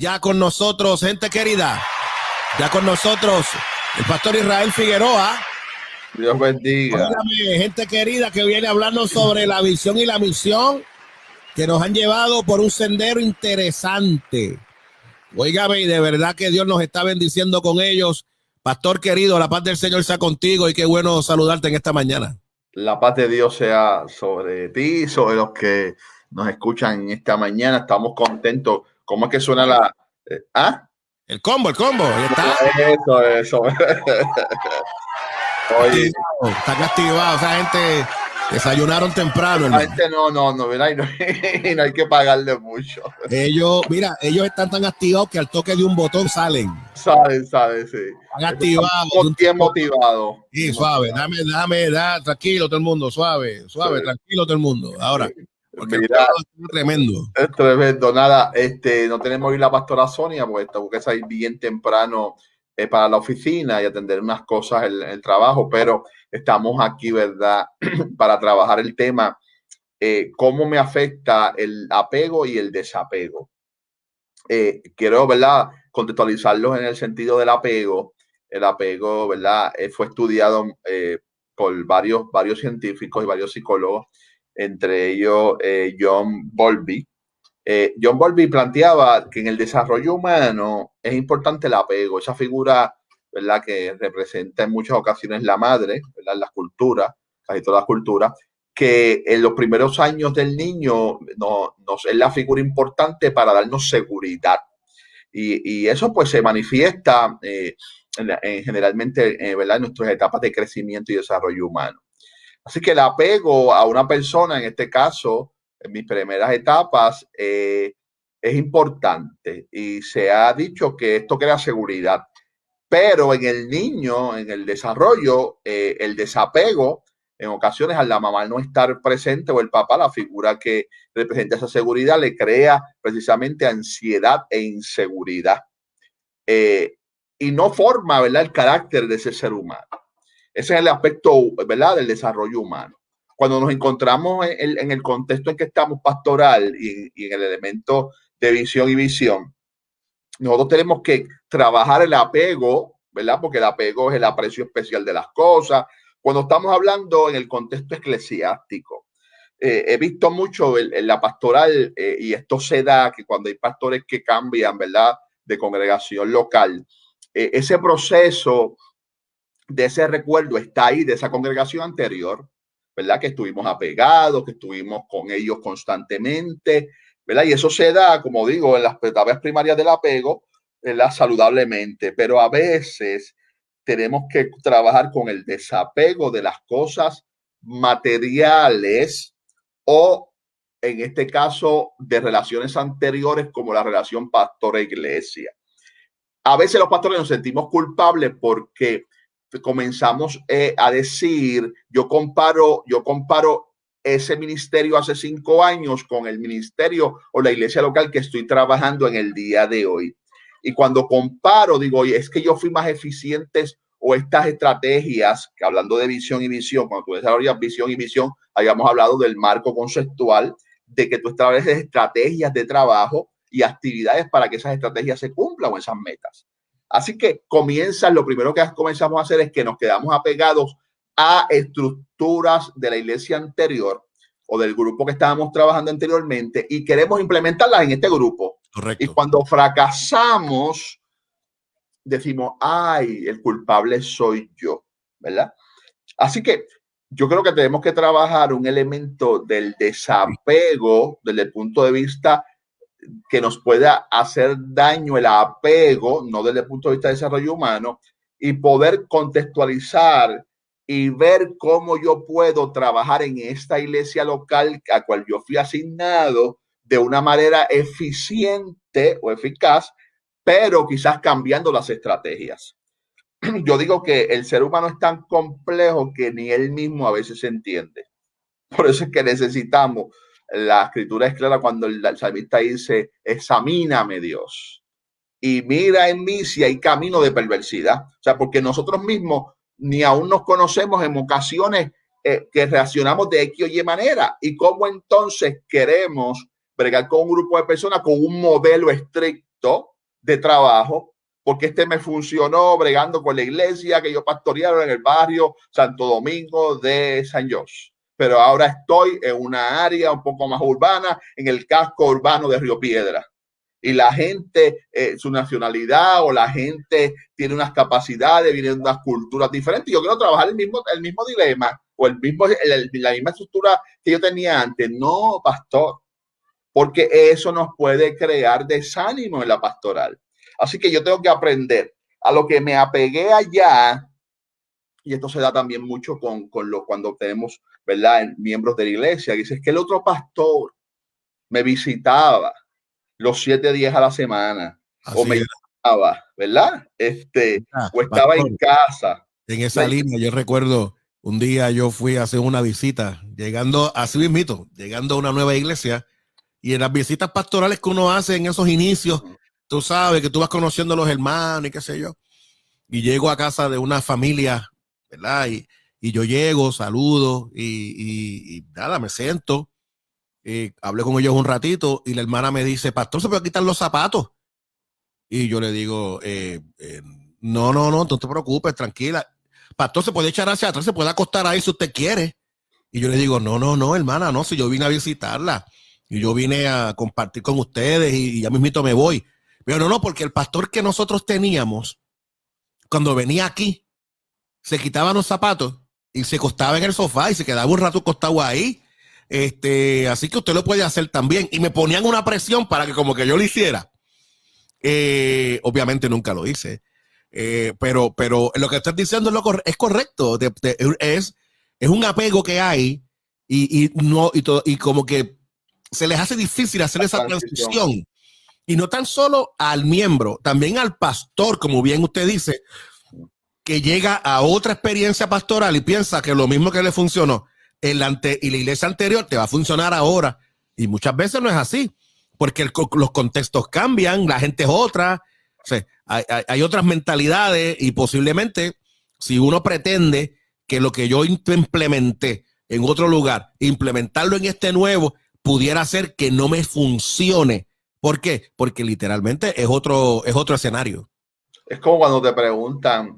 ya con nosotros, gente querida, ya con nosotros el pastor Israel Figueroa. Dios bendiga. Óigame, gente querida, que viene hablando sobre la visión y la misión que nos han llevado por un sendero interesante. Óigame, y de verdad que Dios nos está bendiciendo con ellos. Pastor querido, la paz del Señor sea contigo y qué bueno saludarte en esta mañana. La paz de Dios sea sobre ti, sobre los que nos escuchan en esta mañana. Estamos contentos. ¿Cómo es que suena la... ¿Ah? El combo, ahí está. Eso. Oye, están activados, esa gente desayunaron temprano, la hermano. gente no, ¿verdad? Y no hay que pagarle mucho. Ellos están tan activados que al toque de un botón salen. Saben, sí. Están activados. Bien motivados. Sí, suave, dame, tranquilo todo el mundo, suave, sí. Tranquilo todo el mundo. Ahora, porque mira, es tremendo. Es tremendo, nada, no tenemos hoy la pastora Sonia, pues tengo que salir bien temprano para la oficina y atender unas cosas en el trabajo, pero estamos aquí, ¿verdad? Para trabajar el tema, cómo me afecta el apego y el desapego. Quiero, ¿verdad? Contextualizarlos en el sentido del apego. El apego, ¿verdad? Fue estudiado por varios científicos y varios psicólogos, entre ellos John Bowlby. John Bowlby planteaba que en el desarrollo humano es importante el apego, esa figura, ¿verdad?, que representa en muchas ocasiones la madre, ¿verdad?, en las culturas, casi todas las culturas, que en los primeros años del niño es la figura importante para darnos seguridad. Y eso pues se manifiesta generalmente, ¿verdad?, en nuestras etapas de crecimiento y desarrollo humano. Así que el apego a una persona, en este caso, en mis primeras etapas, es importante y se ha dicho que esto crea seguridad. Pero en el niño, en el desarrollo, el desapego, en ocasiones al la mamá no estar presente o el papá, la figura que representa esa seguridad, le crea precisamente ansiedad e inseguridad. Y no forma, ¿verdad?, el carácter de ese ser humano. Ese es el aspecto, ¿verdad?, del desarrollo humano. Cuando nos encontramos en el contexto en que estamos pastoral y en el elemento de visión y visión, nosotros tenemos que trabajar el apego, ¿verdad? Porque el apego es el aprecio especial de las cosas. Cuando estamos hablando en el contexto eclesiástico, he visto mucho en la pastoral, y esto se da que cuando hay pastores que cambian, ¿verdad?, de congregación local, ese proceso de ese recuerdo está ahí, de esa congregación anterior, ¿verdad? Que estuvimos apegados, que estuvimos con ellos constantemente, ¿verdad? Y eso se da, como digo, en las etapas primarias del apego, ¿verdad?, saludablemente, pero a veces tenemos que trabajar con el desapego de las cosas materiales o, en este caso, de relaciones anteriores como la relación pastor-iglesia. A veces los pastores nos sentimos culpables porque comenzamos a decir, yo comparo ese ministerio hace 5 años con el ministerio o la iglesia local que estoy trabajando en el día de hoy. Y cuando comparo, digo, oye, es que yo fui más eficiente o estas estrategias, que hablando de visión y visión, cuando tú desarrollas visión y visión, habíamos hablado del marco conceptual, de que tú estableces estrategias de trabajo y actividades para que esas estrategias se cumplan o esas metas. Así que lo primero que comenzamos a hacer es que nos quedamos apegados a estructuras de la iglesia anterior o del grupo que estábamos trabajando anteriormente y queremos implementarlas en este grupo. Correcto. Y cuando fracasamos, decimos, ay, el culpable soy yo, ¿verdad? Así que yo creo que tenemos que trabajar un elemento del desapego desde el punto de vista que nos pueda hacer daño el apego, no desde el punto de vista de desarrollo humano, y poder contextualizar y ver cómo yo puedo trabajar en esta iglesia local a cual yo fui asignado de una manera eficiente o eficaz, pero quizás cambiando las estrategias. Yo digo que el ser humano es tan complejo que ni él mismo a veces se entiende. Por eso es que necesitamos, la escritura es clara cuando el salmista dice, examíname Dios y mira en mí si hay camino de perversidad. O sea, porque nosotros mismos ni aún nos conocemos en ocasiones que reaccionamos de X o Y manera. Y cómo entonces queremos bregar con un grupo de personas con un modelo estricto, de trabajo, porque me funcionó bregando con la iglesia que yo pastoreaba en el barrio Santo Domingo de San Jorge. Pero ahora estoy en una área un poco más urbana, en el casco urbano de Río Piedra. Y la gente, su nacionalidad o la gente tiene unas capacidades, viene de unas culturas diferentes. Yo quiero trabajar el mismo dilema o la misma estructura que yo tenía antes. No, pastor, porque eso nos puede crear desánimo en la pastoral. Así que yo tengo que aprender a lo que me apegué allá, y esto se da también mucho cuando tenemos, ¿verdad?, miembros de la iglesia, que dice que el otro pastor me visitaba los 7 días a la semana, o Así me es. llamaba, ¿verdad? O estaba Pastor, en casa. en esa línea, yo recuerdo un día yo fui a hacer una visita, llegando, así mismito, llegando a una nueva iglesia, y en las visitas pastorales que uno hace en esos inicios, tú sabes que tú vas conociendo a los hermanos y qué sé yo, y llego a casa de una familia, ¿verdad? Y yo llego, saludo, y nada, me siento, hablé con ellos un ratito, y la hermana me dice, pastor, ¿se puede quitar los zapatos? Y yo le digo, no, no te preocupes, tranquila. Pastor, se puede echar hacia atrás, se puede acostar ahí si usted quiere. Y yo le digo, no, hermana, no, si yo vine a visitarla y yo vine a compartir con ustedes y ya mismito me voy. Pero no, porque el pastor que nosotros teníamos, cuando venía aquí, se quitaba los zapatos y se acostaba en el sofá y se quedaba un rato acostado ahí. Así que usted lo puede hacer también. Y me ponían una presión para que como que yo lo hiciera. Obviamente nunca lo hice. Pero lo que estás diciendo es correcto. Es un apego que hay y como que se les hace difícil hacer esa transición. Y no tan solo al miembro, también al pastor, como bien usted dice, que llega a otra experiencia pastoral y piensa que lo mismo que le funcionó y la iglesia anterior te va a funcionar ahora. Y muchas veces no es así, porque los contextos cambian, la gente es otra, o sea, hay otras mentalidades y posiblemente si uno pretende que lo que yo implementé en otro lugar, implementarlo en este nuevo, pudiera ser que no me funcione. ¿Por qué? Porque literalmente es otro escenario. Es como cuando te preguntan,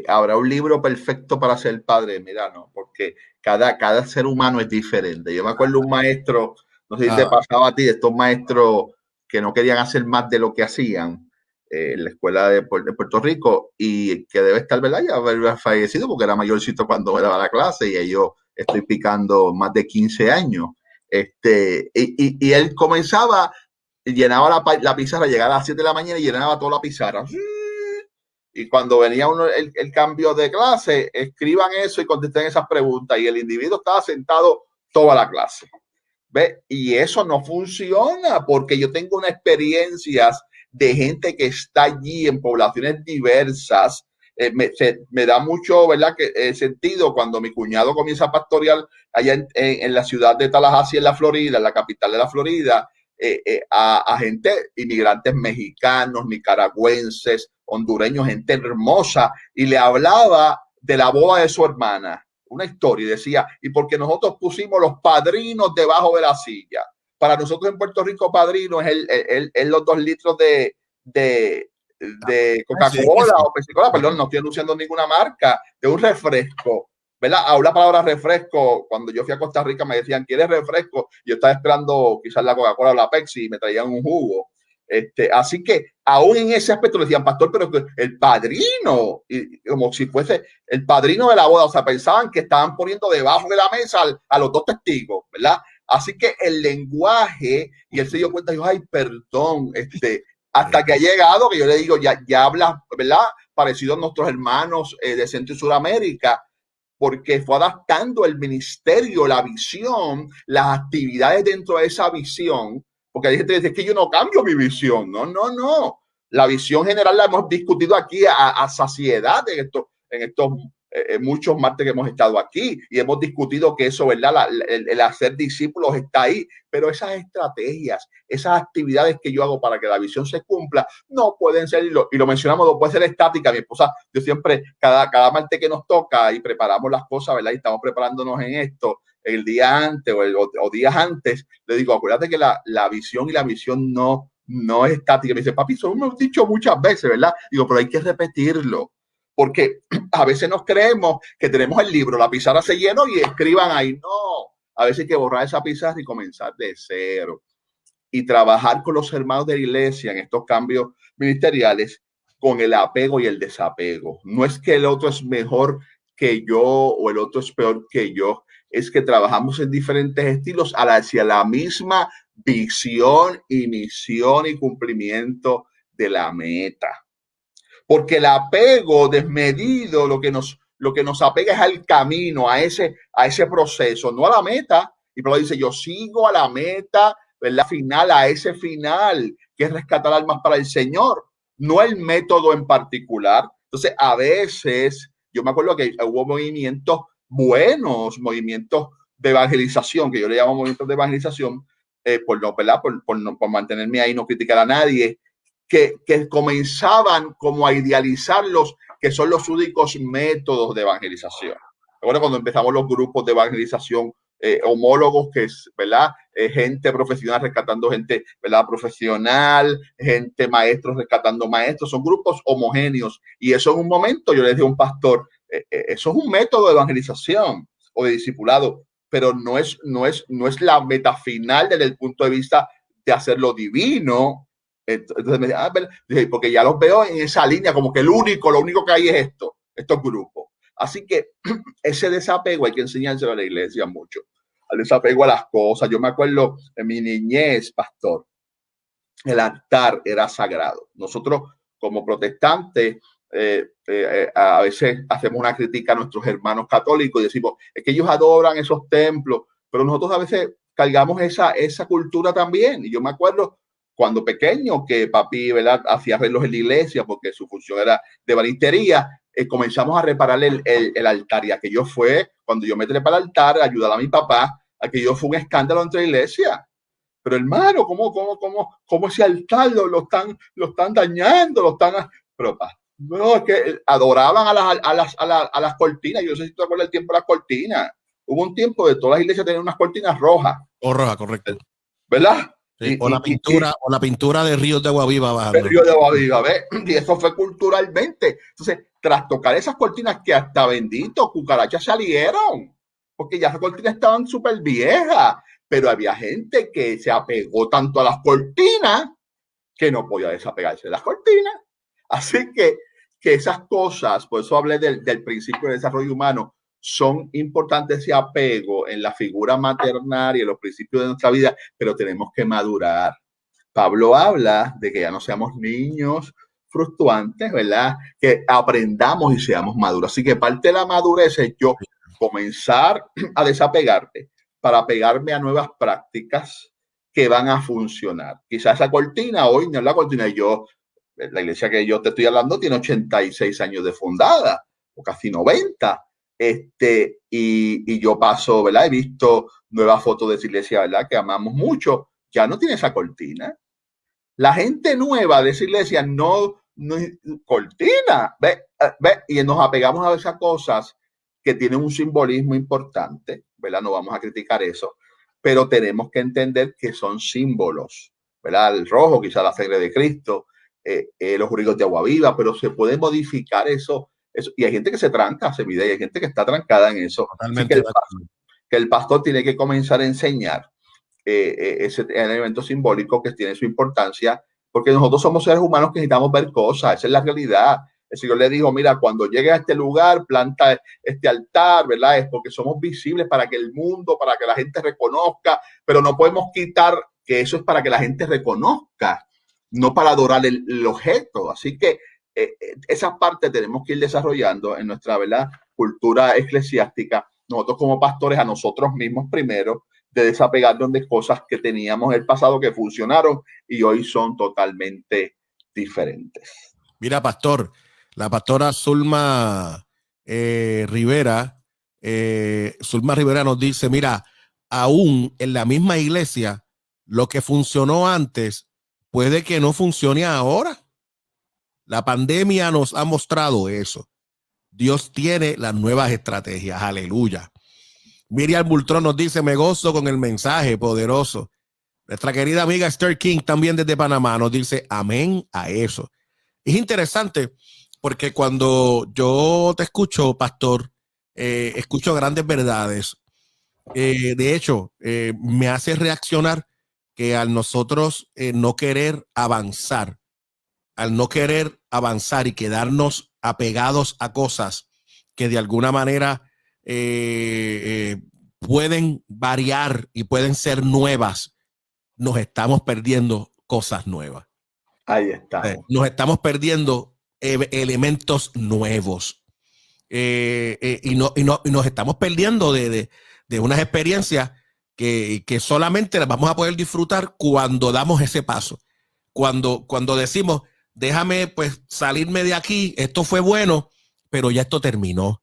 ¿habrá un libro perfecto para ser padre? Mira, no, porque cada ser humano es diferente. Yo me acuerdo de un maestro, no sé si te pasaba a ti, de estos maestros que no querían hacer más de lo que hacían en la escuela de Puerto Rico y que debe estar, ¿verdad?, ya haber fallecido porque era mayorcito cuando me daba la clase y yo estoy picando más de 15 años. Y él comenzaba, llenaba la pizarra, llegaba a las 7 de la mañana y llenaba toda la pizarra. Y cuando venía el cambio de clase, escriban eso y contesten esas preguntas. Y el individuo estaba sentado toda la clase. ¿Ve? Y eso no funciona porque yo tengo unas experiencias de gente que está allí en poblaciones diversas. Me da mucho, ¿verdad?, que sentido cuando mi cuñado comienza a pastorear allá en la ciudad de Tallahassee, en la Florida, en la capital de la Florida, a gente, inmigrantes mexicanos, nicaragüenses, hondureños, gente hermosa, y le hablaba de la boda de su hermana, una historia, y decía, y porque nosotros pusimos los padrinos debajo de la silla. Para nosotros en Puerto Rico, padrino es los 2 litros de Coca-Cola o Pepsi-Cola, perdón, no estoy anunciando ninguna marca, de un refresco, ¿verdad? Aún la palabra refresco, cuando yo fui a Costa Rica me decían, ¿quieres refresco? Yo estaba esperando quizás la Coca-Cola o la Pepsi y me traían un jugo. Así que aún en ese aspecto le decían, pastor, pero el padrino, y como si fuese el padrino de la boda, o sea, pensaban que estaban poniendo debajo de la mesa a los 2 testigos, ¿verdad? Así que el lenguaje, y él se dio cuenta, yo, ay, perdón, hasta que ha llegado, que yo le digo, ya habla, ¿verdad?, parecido a nuestros hermanos de Centro y Sudamérica, porque fue adaptando el ministerio, la visión, las actividades dentro de esa visión, porque hay gente que dice que yo no cambio mi visión. No. La visión general la hemos discutido aquí a saciedad en estos muchos martes que hemos estado aquí y hemos discutido que eso, ¿verdad? El hacer discípulos está ahí, pero esas estrategias, esas actividades que yo hago para que la visión se cumpla, no pueden ser, y lo mencionamos, no puede ser estática. Mi esposa, yo siempre, cada martes que nos toca y preparamos las cosas, ¿verdad? Y estamos preparándonos en esto, el día antes o días antes, le digo, acuérdate que la visión y la misión no no es estática. Me dice, papi, eso lo hemos dicho muchas veces, ¿verdad? Digo, pero hay que repetirlo. Porque a veces nos creemos que tenemos el libro, la pizarra se llenó y escriban ahí. No, a veces hay que borrar esa pizarra y comenzar de cero. Y trabajar con los hermanos de la iglesia en estos cambios ministeriales con el apego y el desapego. No es que el otro es mejor que yo o el otro es peor que yo, es que trabajamos en diferentes estilos hacia la misma visión y misión y cumplimiento de la meta. Porque el apego desmedido lo que nos apega es al camino, a ese proceso, no a la meta. Y Pablo dice, yo sigo a la meta, ¿verdad? Final, a ese final, que es rescatar almas para el Señor, no el método en particular. Entonces, a veces, yo me acuerdo que hubo movimientos buenos, movimientos de evangelización, que yo le llamo movimientos de evangelización, por no, ¿verdad? Por mantenerme ahí, no criticar a nadie, que comenzaban como a idealizar los que son los únicos métodos de evangelización. Ahora cuando empezamos los grupos de evangelización, homólogos, que es, ¿verdad? Gente profesional rescatando gente, ¿verdad? Profesional, gente maestros rescatando maestros, son grupos homogéneos. Y eso en un momento, yo le dije a un pastor, eso es un método de evangelización o de discipulado, pero no es la meta final desde el punto de vista de hacerlo divino. Entonces me dije, porque ya los veo en esa línea, como que lo único que hay es estos grupos. Así que ese desapego hay que enseñárselo a la iglesia mucho, al desapego a las cosas. Yo me acuerdo en mi niñez, pastor, el altar era sagrado. Nosotros como protestantes a veces hacemos una crítica a nuestros hermanos católicos y decimos, es que ellos adoran esos templos, pero nosotros a veces cargamos esa cultura también. Y yo me acuerdo cuando pequeño que papi, ¿verdad?, hacía arreglos en la iglesia porque su función era de banistería. Comenzamos a reparar el altar y aquello fue, cuando yo me trepé al altar a ayudar a mi papá, aquello fue un escándalo entre la iglesia. Pero hermano, ¿cómo ese altar lo están dañando? Pero no, es que adoraban a las cortinas. Yo no sé si te acuerdas del tiempo de las cortinas. Hubo un tiempo de todas las iglesias tenían unas cortinas rojas. O roja, correcto. ¿Verdad? Sí, o la pintura de Ríos de Agua Viva bajando. Río de Agua Viva, ¿ves? Y eso fue culturalmente. Entonces, tras tocar esas cortinas que hasta bendito, cucarachas salieron, porque ya esas cortinas estaban súper viejas, pero había gente que se apegó tanto a las cortinas que no podía desapegarse de las cortinas. Así que esas cosas, por eso hablé del principio de desarrollo humano, son importantes ese apego en la figura maternal y en los principios de nuestra vida, pero tenemos que madurar. Pablo habla de que ya no seamos niños fructuantes, ¿verdad? Que aprendamos y seamos maduros. Así que parte de la madurez es yo comenzar a desapegarte para pegarme a nuevas prácticas que van a funcionar. Quizás esa cortina, hoy no es la cortina, la iglesia que yo te estoy hablando tiene 86 años de fundada, o casi 90. Y yo paso, ¿verdad? He visto nuevas fotos de esa iglesia, ¿verdad?, que amamos mucho. Ya no tiene esa cortina. La gente nueva de esa iglesia no cortina, ¿ve? Y nos apegamos a esas cosas que tienen un simbolismo importante, ¿verdad? No vamos a criticar eso, pero tenemos que entender que son símbolos, ¿verdad? El rojo, quizá la sangre de Cristo, los ríos de agua viva, pero se puede modificar eso. Y hay gente que se tranca, se mide, y hay gente que está trancada en eso. Así que el pastor tiene que comenzar a enseñar ese elemento simbólico que tiene su importancia, porque nosotros somos seres humanos que necesitamos ver cosas, esa es la realidad. El Señor le dijo, mira, cuando llegues a este lugar, planta este altar, ¿verdad? Es porque somos visibles para que el mundo, para que la gente reconozca, pero no podemos quitar que eso es para que la gente reconozca, no para adorar el objeto. Así que esa parte tenemos que ir desarrollando en nuestra, ¿verdad?, cultura eclesiástica, nosotros como pastores, a nosotros mismos primero, de desapegarnos de cosas que teníamos en el pasado que funcionaron y hoy son totalmente diferentes. Mira, pastor, la pastora Zulma Rivera nos dice, mira, aún en la misma iglesia, lo que funcionó antes puede que no funcione ahora. La pandemia nos ha mostrado eso. Dios tiene las nuevas estrategias. Aleluya. Miriam Bultrón nos dice, me gozo con el mensaje poderoso. Nuestra querida amiga Esther King, también desde Panamá, nos dice amén a eso. Es interesante porque cuando yo te escucho, pastor, escucho grandes verdades. De hecho, me hace reaccionar que al nosotros no querer avanzar, al no querer avanzar y quedarnos apegados a cosas que de alguna manera pueden variar y pueden ser nuevas, nos estamos perdiendo cosas nuevas. Ahí está. Nos estamos perdiendo elementos nuevos. Y nos estamos perdiendo de unas experiencias que solamente las vamos a poder disfrutar cuando damos ese paso. Cuando decimos, déjame pues salirme de aquí, esto fue bueno, pero ya esto terminó.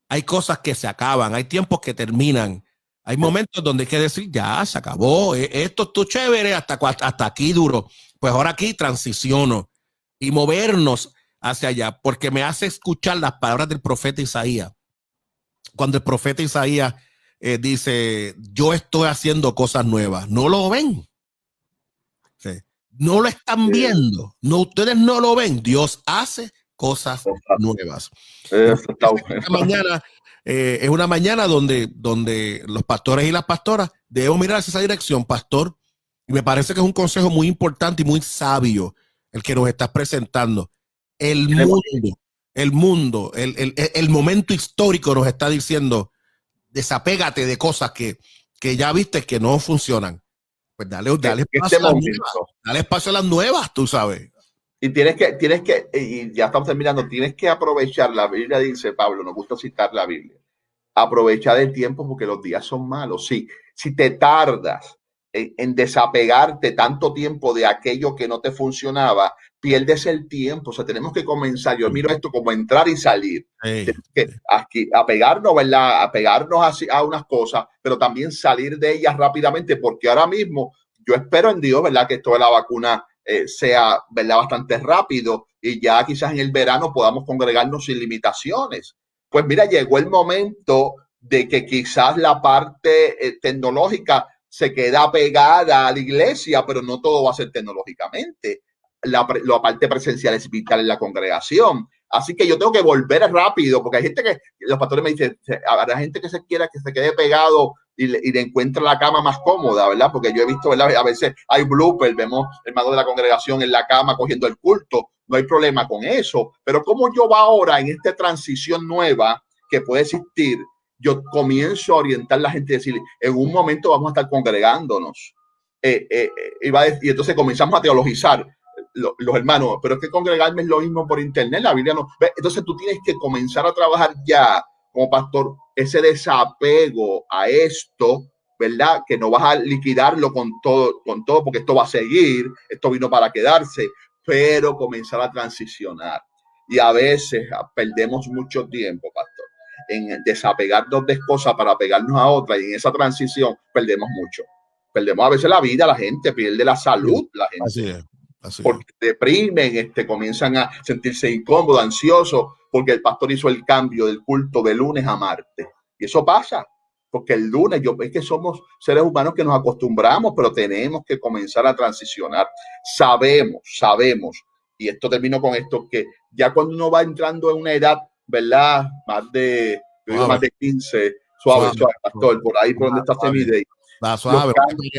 Hay cosas que se acaban, hay tiempos que terminan. Hay momentos donde hay que decir, ya se acabó, esto estuvo chévere, hasta aquí duro. Pues ahora aquí transiciono y movernos hacia allá, porque me hace escuchar las palabras del profeta Isaías. Cuando el profeta Isaías dice, yo estoy haciendo cosas nuevas, ¿no lo ven? Sí. No lo están viendo, no, ustedes no lo ven. Dios hace cosas nuevas. Esta mañana es una mañana donde los pastores y las pastoras debemos mirar hacia esa dirección, pastor. Y me parece que es un consejo muy importante y muy sabio el que nos estás presentando. El mundo, el momento histórico nos está diciendo, desapégate de cosas que ya viste que no funcionan. Pues dale espacio a las nuevas. Dale espacio a las nuevas, tú sabes. Y tienes que, y ya estamos terminando, tienes que aprovechar, la Biblia dice, Pablo, nos gusta citar la Biblia, aprovechar el tiempo porque los días son malos. Si te tardas en desapegarte tanto tiempo de aquello que no te funcionaba, pierdes el tiempo. O sea, tenemos que comenzar. Yo miro esto como entrar y salir. Que aquí apegarnos, ¿verdad? Apegarnos a unas cosas, pero también salir de ellas rápidamente, porque ahora mismo yo espero en Dios, ¿verdad? Que esto de la vacuna sea, ¿verdad? Bastante rápido y ya quizás en el verano podamos congregarnos sin limitaciones. Pues mira, llegó el momento de que quizás la parte tecnológica se queda pegada a la iglesia, pero no todo va a ser tecnológicamente. La parte presencial es vital en la congregación. Así que yo tengo que volver rápido, porque hay gente que, los pastores me dicen, habrá gente que se quiera que se quede pegado y le encuentra la cama más cómoda, ¿verdad? Porque yo he visto, ¿verdad? A veces hay bloopers, vemos hermanos de la congregación en la cama cogiendo el culto, no hay problema con eso, pero como yo va ahora en esta transición nueva que puede existir, yo comienzo a orientar a la gente y decir, en un momento vamos a estar congregándonos. Y entonces comenzamos a teologizar los hermanos, pero es que congregarme es lo mismo por internet, la Biblia no. Entonces tú tienes que comenzar a trabajar ya como pastor ese desapego a esto, ¿verdad? Que no vas a liquidarlo con todo, porque esto va a seguir, esto vino para quedarse, pero comenzar a transicionar. Y a veces perdemos mucho tiempo, pastor, en desapegarnos de cosas para pegarnos a otras, y en esa transición perdemos mucho. Perdemos a veces la vida, la gente pierde la salud, la gente. Así es. Porque deprimen, comienzan a sentirse incómodos, ansiosos, porque el pastor hizo el cambio del culto de lunes a martes. Y eso pasa, porque el lunes, es que somos seres humanos que nos acostumbramos, pero tenemos que comenzar a transicionar. Sabemos, y esto termino con esto, que ya cuando uno va entrando en una edad, ¿verdad? Más de 15, suave, pastor, por ahí por donde está Semidey. Suave,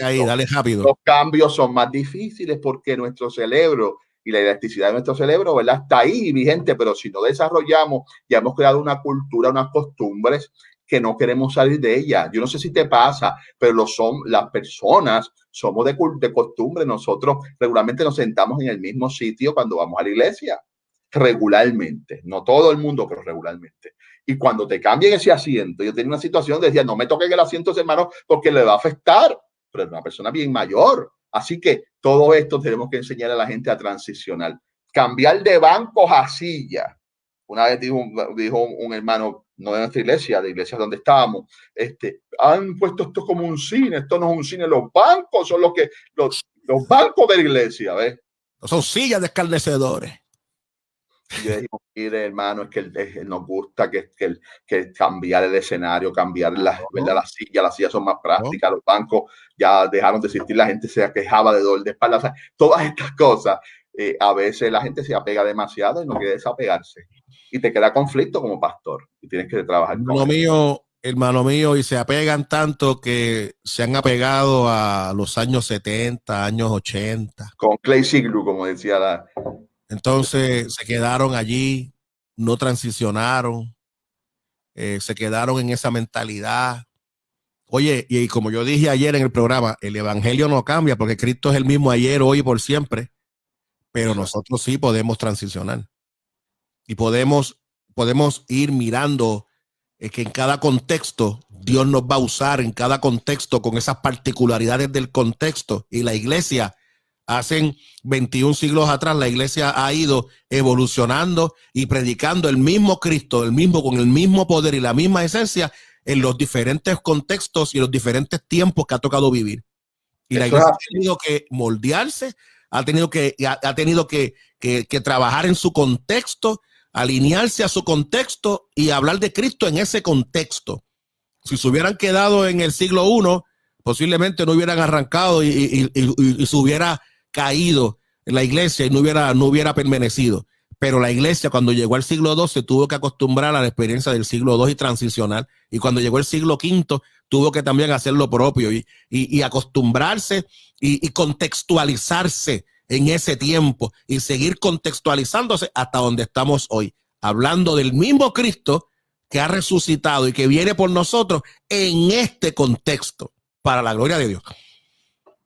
ahí, dale rápido. Los cambios son más difíciles porque nuestro cerebro y la elasticidad de nuestro cerebro, ¿verdad? Está ahí vigente, pero si no desarrollamos, ya hemos creado una cultura, unas costumbres que no queremos salir de ella. Yo no sé si te pasa, pero las personas somos de costumbre. Nosotros regularmente nos sentamos en el mismo sitio cuando vamos a la iglesia. Regularmente, no todo el mundo, pero regularmente. Y cuando te cambien ese asiento, yo tenía una situación, decía, no me toquen el asiento, hermano, porque le va a afectar, pero es una persona bien mayor. Así que todo esto tenemos que enseñar a la gente a transicionar. Cambiar de bancos a silla. Una vez dijo un hermano, no de nuestra iglesia, de iglesias donde estábamos, han puesto esto como un cine, esto no es un cine, los bancos son los bancos de la iglesia, ¿ves? Son sillas de escarnecedores. Y yo dije, mire, hermano, es que nos gusta que cambiar el escenario, cambiar ¿verdad? Las sillas son más prácticas, los bancos ya dejaron de existir, la gente se quejaba de dolor de espalda, o sea, todas estas cosas, a veces la gente se apega demasiado y no quiere desapegarse. Y te queda conflicto como pastor y tienes que trabajar hermano mío, y se apegan tanto que se han apegado a los años 70, años 80. Con Clay Siglu, como decía la... Entonces se quedaron allí, no transicionaron, se quedaron en esa mentalidad. Oye, y como yo dije ayer en el programa, el evangelio no cambia porque Cristo es el mismo ayer, hoy y por siempre, pero nosotros sí podemos transicionar y podemos ir mirando que en cada contexto Dios nos va a usar, en cada contexto con esas particularidades del contexto. Y la iglesia, hace 21 siglos atrás, la iglesia ha ido evolucionando y predicando el mismo Cristo, con el mismo poder y la misma esencia en los diferentes contextos y los diferentes tiempos que ha tocado vivir. Y la iglesia ha tenido que moldearse, ha tenido que trabajar en su contexto, alinearse a su contexto y hablar de Cristo en ese contexto. Si se hubieran quedado en el siglo I, posiblemente no hubieran arrancado y se hubiera caído en la iglesia y no hubiera permanecido. Pero la iglesia, cuando llegó al siglo II, se tuvo que acostumbrar a la experiencia del siglo II y transicionar. Y cuando llegó el siglo V, tuvo que también hacer lo propio y acostumbrarse y contextualizarse en ese tiempo y seguir contextualizándose hasta donde estamos hoy, hablando del mismo Cristo que ha resucitado y que viene por nosotros en este contexto, para la gloria de Dios.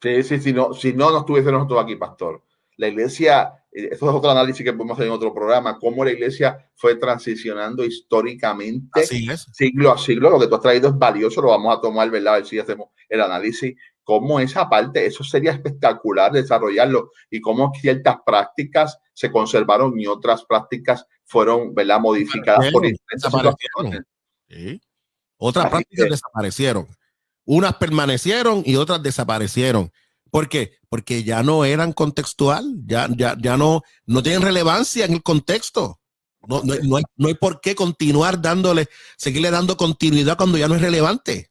Sí, si no estuviésemos nosotros aquí, pastor. La iglesia, esto es otro análisis que podemos hacer en otro programa, cómo la iglesia fue transicionando históricamente, siglo a siglo. Lo que tú has traído es valioso, lo vamos a tomar, ¿verdad? A ver si hacemos el análisis. Cómo esa parte, eso sería espectacular desarrollarlo, y cómo ciertas prácticas se conservaron y otras prácticas fueron, ¿verdad?, modificadas por diferentes situaciones. Sí. Otras prácticas desaparecieron. Unas permanecieron y otras desaparecieron. ¿Por qué? Porque ya no eran contextual, ya no tienen relevancia en el contexto. No hay por qué seguirle dando continuidad cuando ya no es relevante.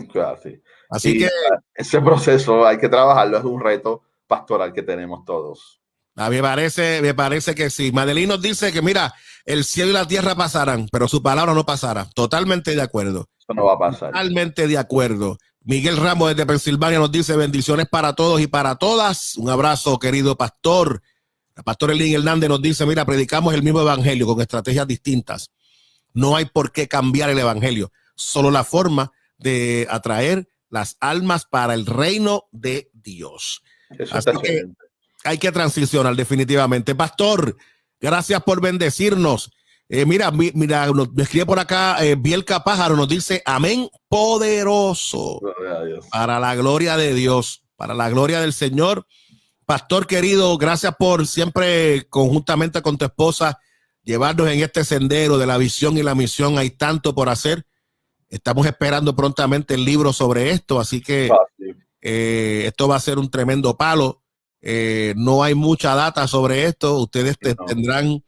Claro, sí. Así que ese proceso hay que trabajarlo, es un reto pastoral que tenemos todos. Me parece que sí. Madeline nos dice que mira, el cielo y la tierra pasarán, pero su palabra no pasará. Totalmente de acuerdo. Eso no va a pasar. Totalmente de acuerdo. Miguel Ramos desde Pensilvania nos dice bendiciones para todos y para todas. Un abrazo, querido pastor. El pastor Elín Hernández nos dice, mira, predicamos el mismo evangelio con estrategias distintas. No hay por qué cambiar el evangelio, solo la forma de atraer las almas para el reino de Dios. Eso Así que hay que transicionar definitivamente. Pastor, gracias por bendecirnos. Mira, me escribe por acá Bielka Pájaro, nos dice amén poderoso. Para la gloria de Dios, para la gloria del Señor. Pastor querido, gracias por siempre conjuntamente con tu esposa llevarnos en este sendero de la visión y la misión. Hay tanto por hacer. Estamos esperando prontamente el libro sobre esto, así que esto va a ser un tremendo palo. No hay mucha data sobre esto. Ustedes tendrán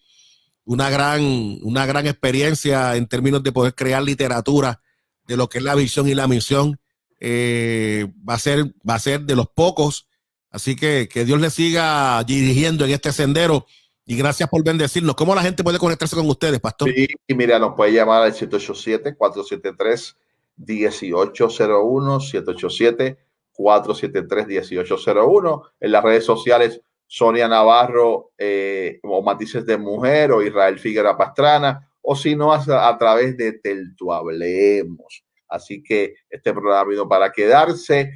una gran experiencia en términos de poder crear literatura de lo que es la visión y la misión. Va a ser de los pocos. Así que Dios les siga dirigiendo en este sendero. Y gracias por bendecirnos. ¿Cómo la gente puede conectarse con ustedes, pastor? Sí, y mira, nos puede llamar al 787-473-1801, 787-473-1801. En las redes sociales, Sonia Navarro o Matices de Mujer o Israel Figueroa Pastrana, o si no, a través de Telto Hablemos. Así que este programa vino para quedarse.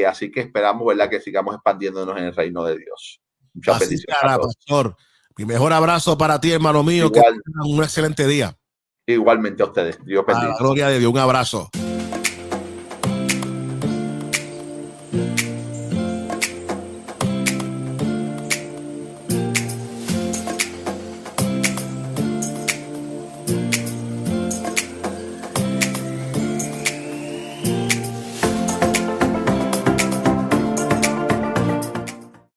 Así que esperamos, ¿verdad?, que sigamos expandiéndonos en el reino de Dios. Muchas bendiciones a todos. Pastor. Mi mejor abrazo para ti, hermano mío. Igual. Que tengan un excelente día. Igualmente a ustedes. Dios bendiga. A la gloria de Dios. Un abrazo.